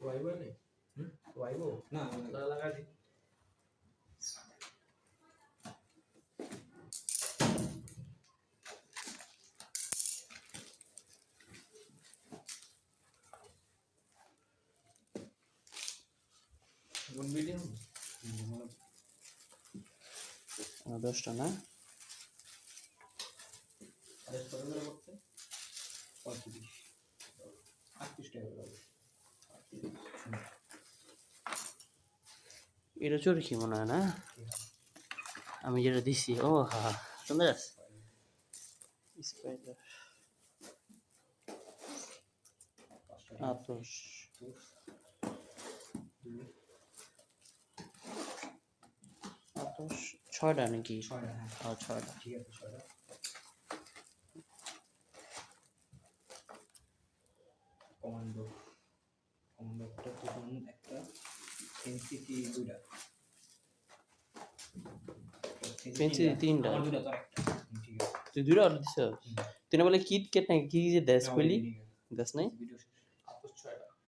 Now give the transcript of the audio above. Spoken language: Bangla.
वाइबो नहीं वाइबो ना लगा दी वन वीडियो 10টা না আরেস কত করে করতে 35 38 টাকা করে এটা চোরকি মনে হয় না আমি যেটা দিছি ও হ্যাঁ সুন্দর আছে স্পাইডার আতস আতস 6টা নাকি 6টা হ্যাঁ 6টা ঠিক আছে 6টা কমান্ডো একটা তুফান একটা এনসিটি দুইটা পেন্সিল 3টা আমার দুটো তো একটা ঠিক আছে তুই দুটো অর্ডার দিছ তুই না বলে কিট কেট নাকি কি যে দেশ কইলি দেশ নাই ভিডিও